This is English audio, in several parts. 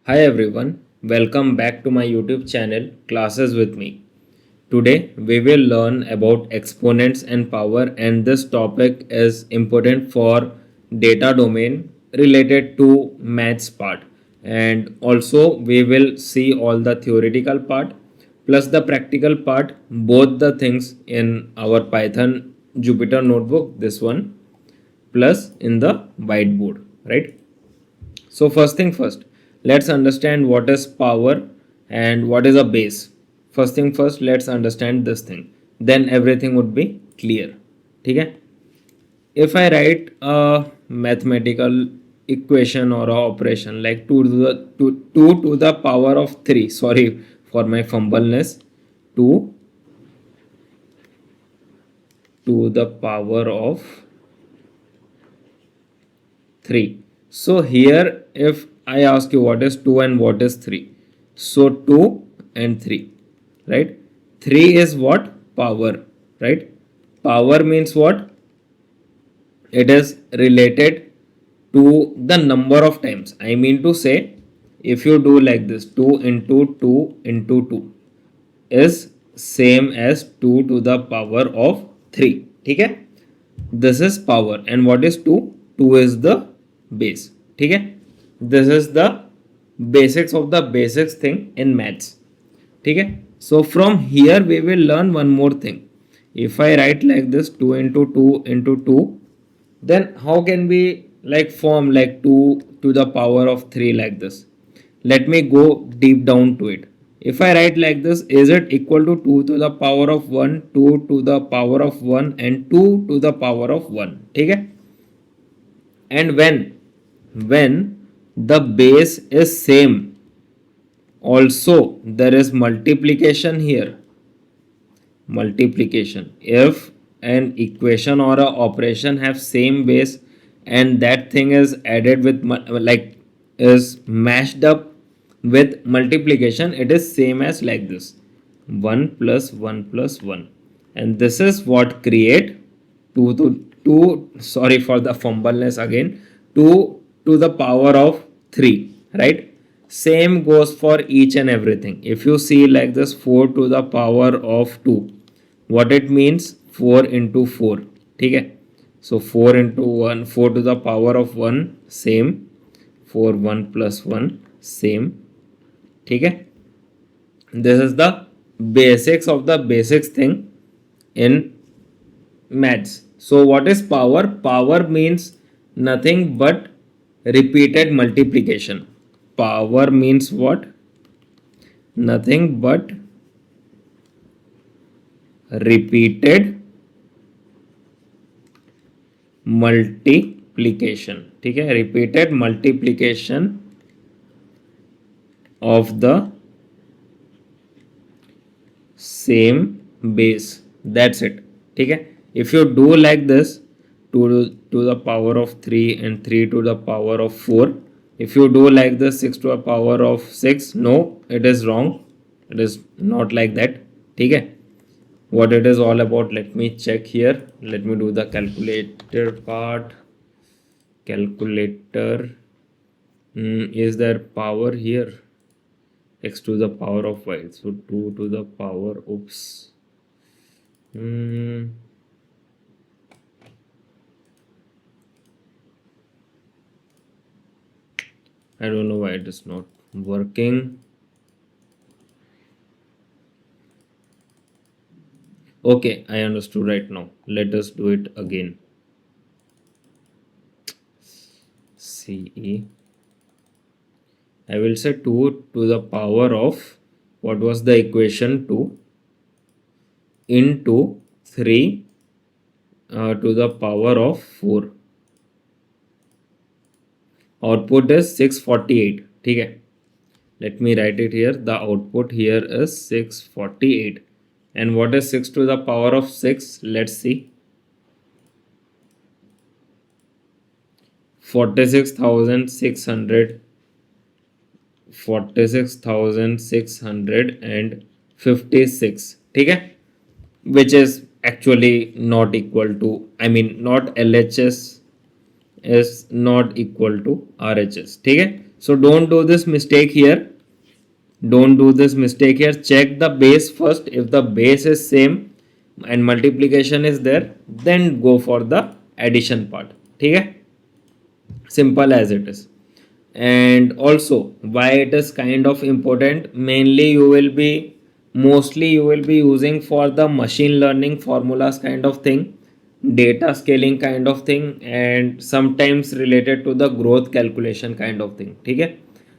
Hi everyone, welcome back to my YouTube channel Classes with me. Today we will learn about exponents and power, and this topic is important for data domain related to maths part, and also we will see all the theoretical part plus the practical part, both the things in our Python Jupyter notebook, this one, plus in the whiteboard, right? So first thing first, let's understand what is power and what is a base. First thing first, let's understand this thing. Then everything would be clear. Okay? If I write a mathematical equation or a operation like 2 to the power of 3, sorry for my fumbleness, 2 to the power of 3. So here if I ask you what is 2 and what is 3. So 2 and 3, right? 3 is what? Power, right? Power means what? It is related to the number of times. I mean to say, if you do like this, 2 into 2 into 2 is same as 2 to the power of 3. Okay? This is power. And what is 2? 2 is the base. Okay? This is the basics of the basics thing in maths. Okay? So from here we will learn one more thing. If I write like this 2 into 2 into 2, then how can we like form like 2 to the power of 3 like this? Let me go deep down to it. If I write like this, is it equal to 2 to the power of 1, 2 to the power of 1 and 2 to the power of 1? Okay? And when the base is same, also there is multiplication here. Multiplication. If an equation or a operation have same base and that thing is added with like is mashed up with multiplication, it is same as like this, 1 plus 1 plus 1, and this is what create 2 to 2, sorry for the fumbleness again, 2 to the power of 3, right? Same goes for each and everything. If you see like this, 4 to the power of 2, what it means? 4 into 4. Okay? So 4 into 1, 4 to the power of 1, same. 4 1 plus 1, same. Okay? This is the basics of the basics thing in maths. So what is power? Power means nothing but repeated multiplication. Power means what? Nothing but repeated multiplication. ठीक है? Repeated multiplication of the same base. That's it. ठीक है? If you do like this, 2 to the power of 3 and 3 to the power of 4. If you do like this, 6 to the power of 6, no, it is wrong. It is not like that. ठीक है? What it is all about, let me check here. Let me do the calculator part. Calculator. Is there power here? X to the power of y. So 2 to the power, oops. I don't know why it is not working. Okay, I understood right now. Let us do it again. CE. I will say 2 to the power of, what was the equation, 2 into 3 to the power of 4. Output is 648. Okay. Let me write it here. The output here is 648. And what is 6 to the power of 6? Let's see. 46,600. 46,656. Okay. Which is actually not equal to, I mean, not LHS is not equal to RHS. Okay. So don't do this mistake here. Don't do this mistake here. Check the base first. If the base is same and multiplication is there, then go for the addition part. Okay, simple as it is. And also, why it is kind of important, mainly you will be, mostly you will be using for the machine learning formulas kind of thing, data scaling kind of thing, and sometimes related to the growth calculation kind of thing. Okay,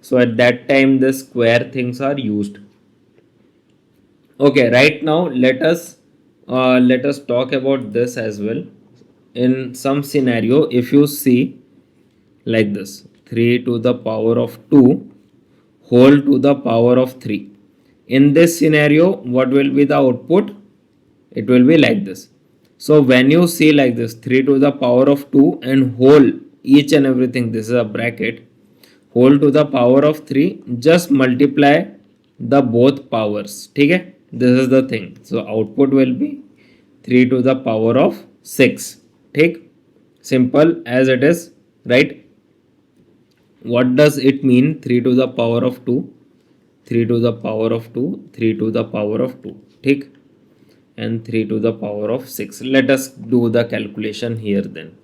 so at that time the square things are used. Okay, right now let us talk about this as well. In some scenario, if you see like this, 3 to the power of 2 whole to the power of 3. In this scenario, what will be the output? It will be like this. So when you see like this, 3 to the power of 2 and whole, each and everything, this is a bracket, whole to the power of 3, just multiply the both powers. Okay, this is the thing. So output will be 3 to the power of 6. Take, simple as it is, right? What does it mean? 3 to the power of 2, 3 to the power of 2, 3 to the power of 2. Take, and 3 to the power of 6. Let us do the calculation here then.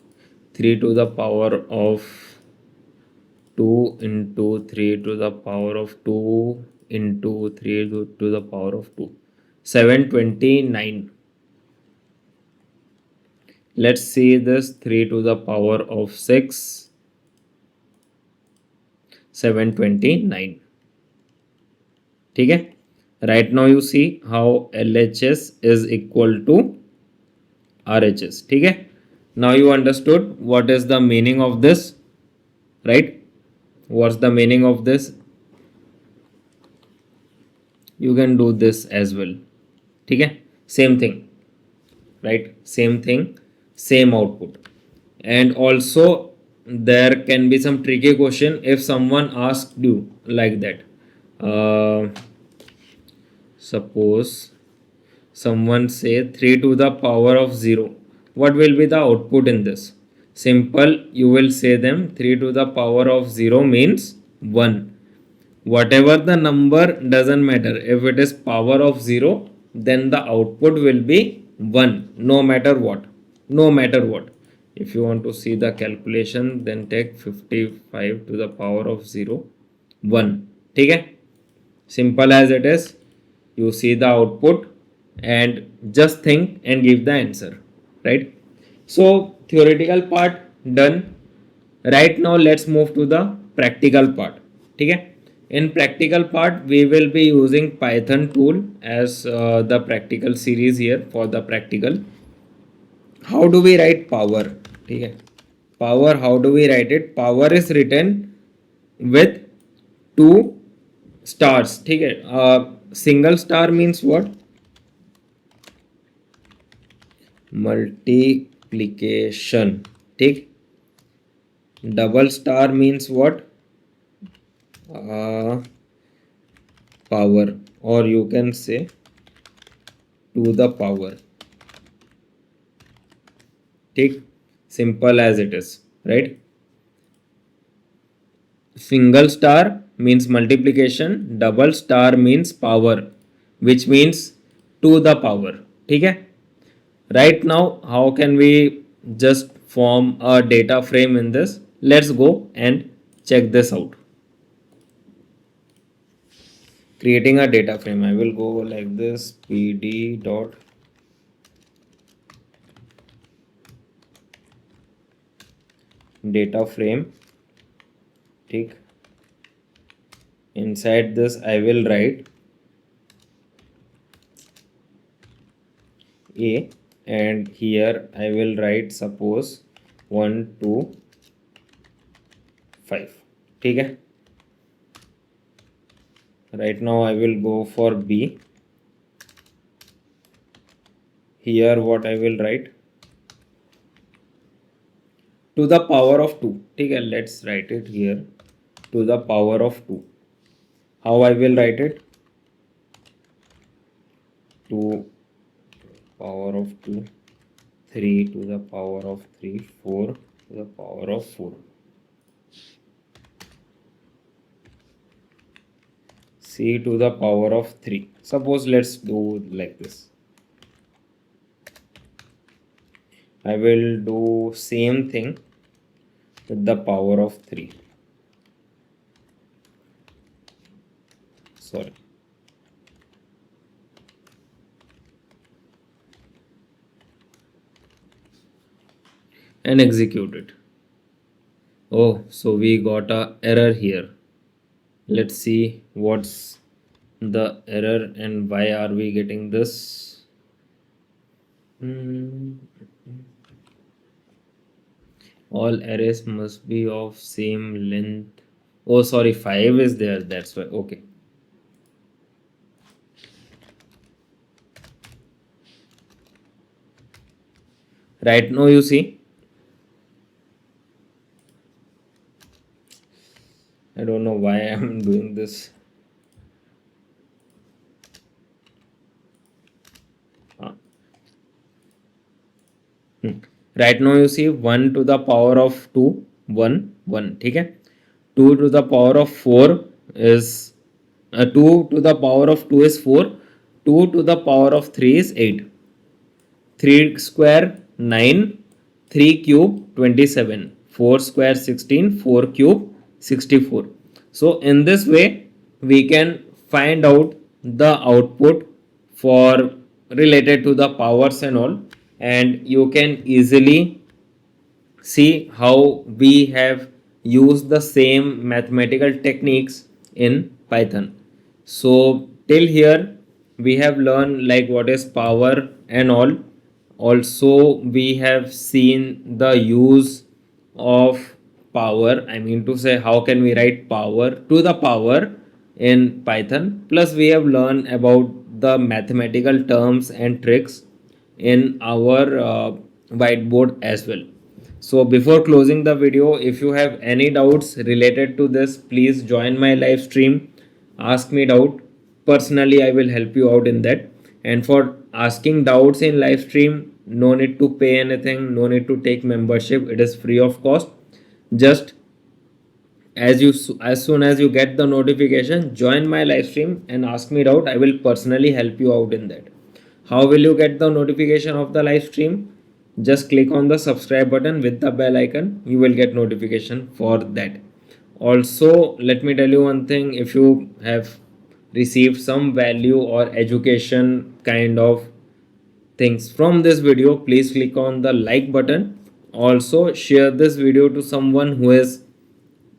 3 to the power of 2 into 3 to the power of 2 into 3 to the power of 2. 729. Let's see this, 3 to the power of 6. 729. Okay. Right now you see how LHS is equal to RHS. Okay. Now you understood what is the meaning of this, right? What's the meaning of this? You can do this as well. Okay. Same thing, right? Same thing, same output. And also there can be some tricky question if someone asked you like that. Suppose someone say 3 to the power of 0, what will be the output in this? Simple, you will say them 3 to the power of 0 means 1. Whatever the number, doesn't matter, if it is power of 0, then the output will be 1, no matter what. No matter what. If you want to see the calculation, then take 55 to the power of 0, 1. Okay, simple as it is. You see the output and just think and give the answer, right? So theoretical part done. Right now let's move to the practical part. Okay, in practical part we will be using Python tool as the practical series here. For the practical, how do we write power? Okay, power, how do we write it? Power is written with two stars. Okay, single star means what? Multiplication. Take, double star means what? Power, or you can say to the power. Take, simple as it is, right? Single star means multiplication, double star means power, which means to the power. Okay, right now how can we just form a data frame in this? Let's go and check this out. Creating a data frame, I will go like this, pd dot data frame. Take, inside this I will write a, and here I will write suppose 1 2 5. Okay, right now I will go for b. Here what I will write? To the power of 2. Okay, let's write it here, to the power of 2. How I will write it? To power of 2, 3 to the power of 3, 4 to the power of 4. c to the power of 3. Suppose let's do like this. I will do same thing with the power of 3. Sorry. And execute it. Oh, so we got a error here. Let's see what's the error and why are we getting this. All arrays must be of same length. Oh, sorry, 5 is there. That's why. Okay. Right now, you see, I don't know why I'm doing this. Ah. Right now, you see 1 to the power of 2, 1, 1. Okay? 2 to the power of 4 is 2 to the power of 2 is 4. 2 to the power of 3 is 8. 3 square 9, 3 cube 27, 4 square 16, 4 cube 64. So in this way we can find out the output for related to the powers and all, and you can easily see how we have used the same mathematical techniques in Python. So till here we have learned like what is power and all. Also we have seen the use of power. I mean to say how can we write power to the power in Python. Plus we have learned about the mathematical terms and tricks in our whiteboard as well. So before closing the video, if you have any doubts related to this, please join my live stream. Ask me doubt. Personally, I will help you out in that. And for asking doubts in live stream, no need to pay anything, no need to take membership. It is free of cost. Just as soon as you get the notification, join my live stream and ask me doubt. I will personally help you out in that. How will you get the notification of the live stream? Just click on the subscribe button with the bell icon. You will get notification for that. Also, let me tell you one thing. If you have received some value or education kind of things from this video, please click on the like button. Also share this video to someone who is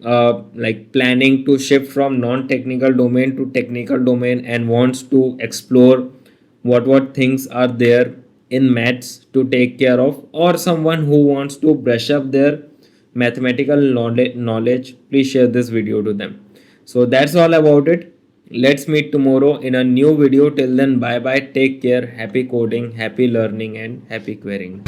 like planning to shift from non-technical domain to technical domain and wants to explore what things are there in maths to take care of, or someone who wants to brush up their mathematical knowledge, please share this video to them. So that's all about it. Let's meet tomorrow in a new video. Till then, bye bye, take care, happy coding, happy learning, and happy querying.